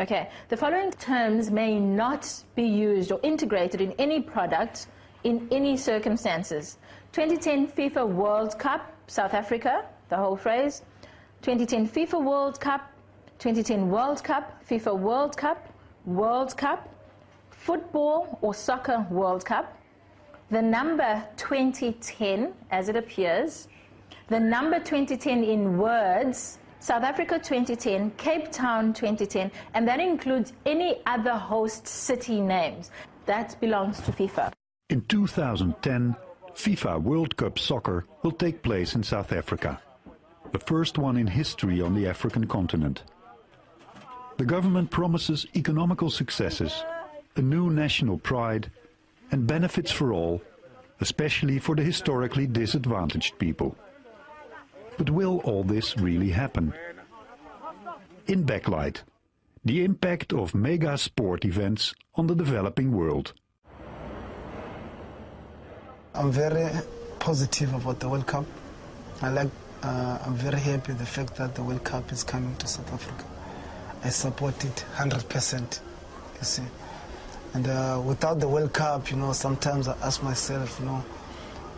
Okay, the following terms may not be used or integrated in any product in any circumstances. 2010 FIFA World Cup, South Africa, the whole phrase. 2010 FIFA World Cup, 2010 World Cup, FIFA World Cup, World Cup, Football or Soccer World Cup, the number 2010 as it appears, the number 2010 in words, South Africa 2010, Cape Town 2010, and that includes any other host city names. That belongs to FIFA. In 2010, FIFA World Cup Soccer will take place in South Africa, the first one in history on the African continent. The government promises economical successes, a new national pride, and benefits for all, especially for the historically disadvantaged people. But will all this really happen? In Backlight, the impact of mega sport events on the developing world. I'm very positive about the World Cup. I'm very happy with the fact that the World Cup is coming to South Africa. I support it 100%, you see. And without the World Cup, you know, sometimes I ask myself, you know,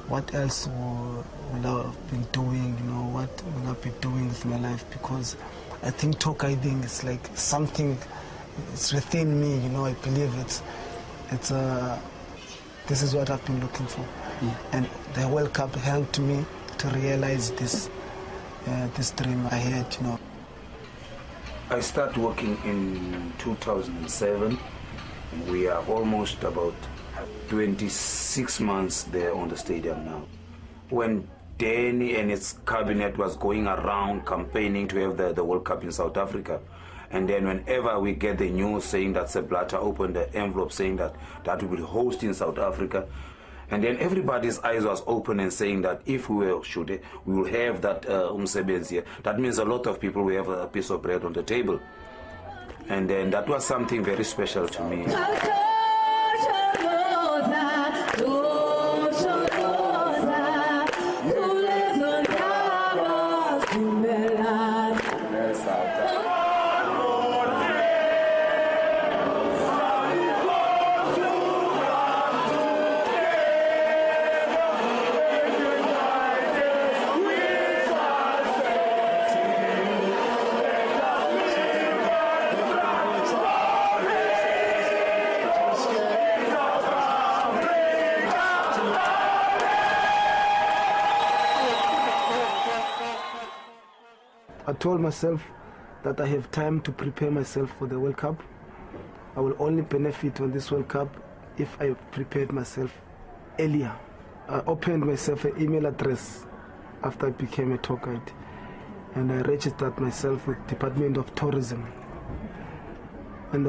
what else will I have been doing, you know, what will I be doing with my life? Because I think tour guiding is like something, it's within me, you know, I believe this is what I've been looking for. And the World Cup helped me to realize this dream I had, you know. I started working in 2007. We are almost about 26 months there on the stadium now. When Danny and his cabinet was going around campaigning to have the World Cup in South Africa, and then whenever we get the news saying that Sepp Blatter opened the envelope saying that we will host in South Africa, and then everybody's eyes was open and saying that if we will have that umsebenzi here, that means a lot of people will have a piece of bread on the table. And then that was something very special to me. I told myself that I have time to prepare myself for the World Cup. I will only benefit on this World Cup if I prepared myself earlier. I opened myself an email address after I became a tour guide, and I registered myself with Department of Tourism. And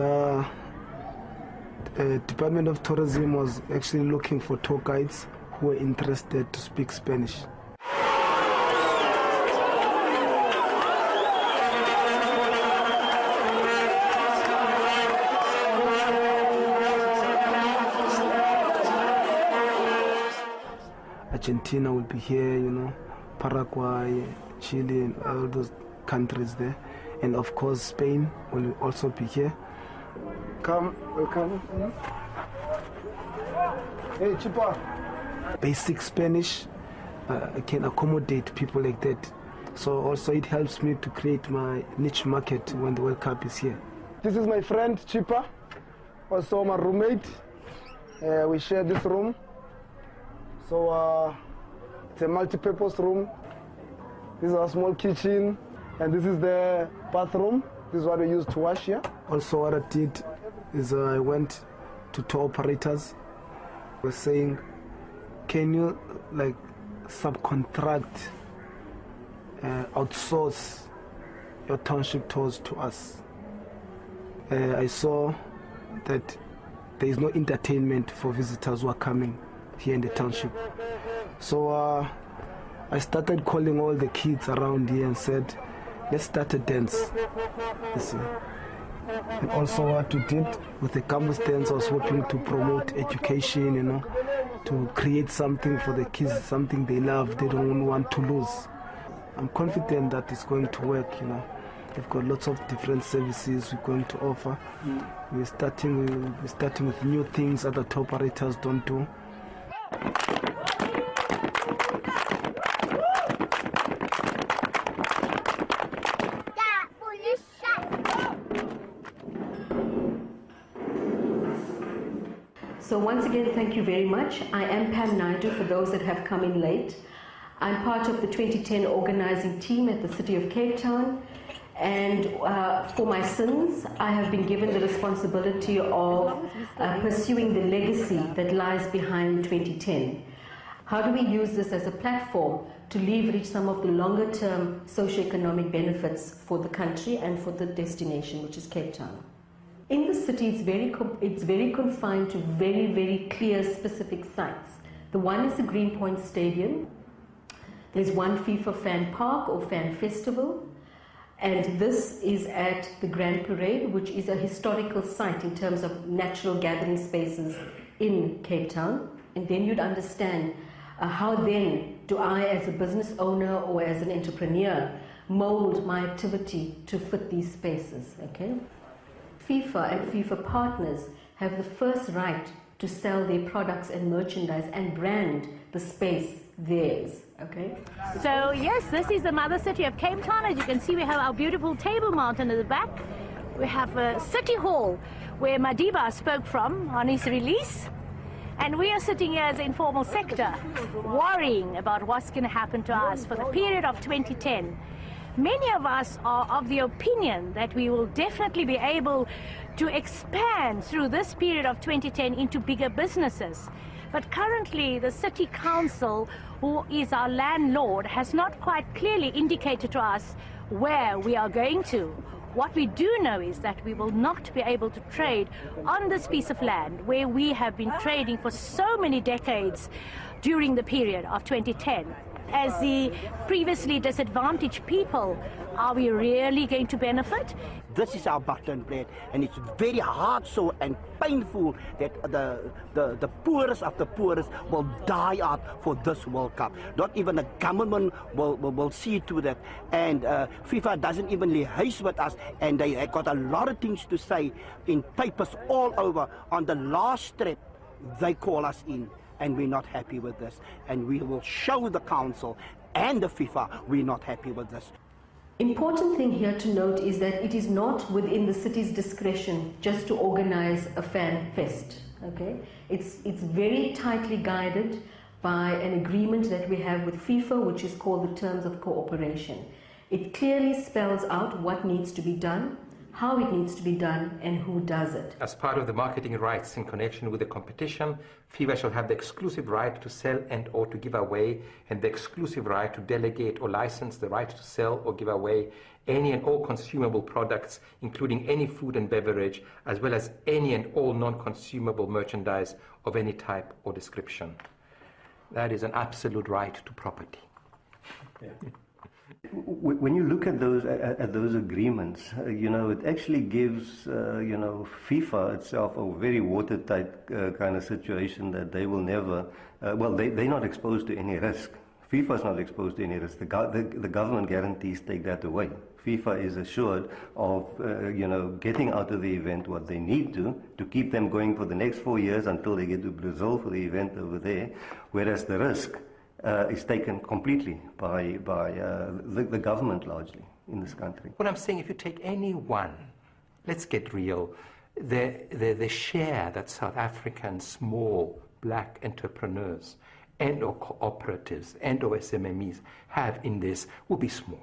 Department of Tourism was actually looking for tour guides who were interested to speak Spanish. Argentina will be here, you know, Paraguay, Chile, and all those countries there. And of course, Spain will also be here. Come, welcome. Hey, Chipa. Basic Spanish, I can accommodate people like that. So also it helps me to create my niche market when the World Cup is here. This is my friend, Chipa, also my roommate. We share this room. So it's a multi-purpose room. This is a small kitchen, and this is the bathroom. This is what we use to wash here. Also what I did is I went to tour operators. We're saying, can you like subcontract, outsource your township tours to us? I saw that there is no entertainment for visitors who are coming here in the township. So I started calling all the kids around here and said, let's start a dance. You see. And also what we did with the campus dance, I was hoping to promote education, you know, to create something for the kids, something they love, they don't want to lose. I'm confident that it's going to work, you know. They've got lots of different services we're going to offer. We're starting with new things other tour operators don't do. So once again, thank you very much. I am Pam Naidu, for those that have come in late. I'm part of the 2010 organizing team at the City of Cape Town, and for my sins, I have been given the responsibility of pursuing the legacy that lies behind 2010. How do we use this as a platform to leverage some of the longer-term socioeconomic benefits for the country and for the destination, which is Cape Town? In the city, it's very confined to very, very clear, specific sites. The one is the Greenpoint Stadium. There's one FIFA fan park or fan festival. And this is at the Grand Parade, which is a historical site in terms of natural gathering spaces in Cape Town. And then you'd understand how then do I, as a business owner or as an entrepreneur, mold my activity to fit these spaces, okay? FIFA and FIFA partners have the first right to sell their products and merchandise and brand the space theirs, okay? So yes, this is the mother city of Cape Town. As you can see, we have our beautiful Table Mountain at the back. We have a city hall where Madiba spoke from on his release. And we are sitting here as the informal sector, worrying about what's going to happen to us for the period of 2010. Many of us are of the opinion that we will definitely be able to expand through this period of 2010 into bigger businesses. But currently, the City Council, who is our landlord, has not quite clearly indicated to us where we are going to. What we do know is that we will not be able to trade on this piece of land where we have been trading for so many decades during the period of 2010. As the previously disadvantaged people, are we really going to benefit? This is our button plate, and it's very hard so and painful that the poorest of the poorest will die out for this World Cup. Not even the government will see to that, and FIFA doesn't even liaise with us, and they have got a lot of things to say in papers all over. On the last trip, they call us in, and we're not happy with this, and we will show the council and the FIFA we're not happy with this. Important thing here to note is that it is not within the city's discretion just to organize a fan fest, okay? It's very tightly guided by an agreement that we have with FIFA, which is called the Terms of Cooperation. It clearly spells out what needs to be done, how it needs to be done, and who does it. As part of the marketing rights in connection with the competition, FIFA shall have the exclusive right to sell and or to give away, and the exclusive right to delegate or license the right to sell or give away any and all consumable products, including any food and beverage, as well as any and all non-consumable merchandise of any type or description. That is an absolute right to property. Yeah. When you look at those agreements, you know, it actually gives you know, FIFA itself a very watertight kind of situation that they will never. Well, they're not exposed to any risk. FIFA is not exposed to any risk. The government guarantees take that away. FIFA is assured of you know, getting out of the event what they need to keep them going for the next 4 years until they get to Brazil for the event over there, whereas the risk is taken completely by the government largely in this country. What I'm saying, if you take any one, let's get real, the share that South African small black entrepreneurs and or cooperatives and or SMMEs have in this will be small.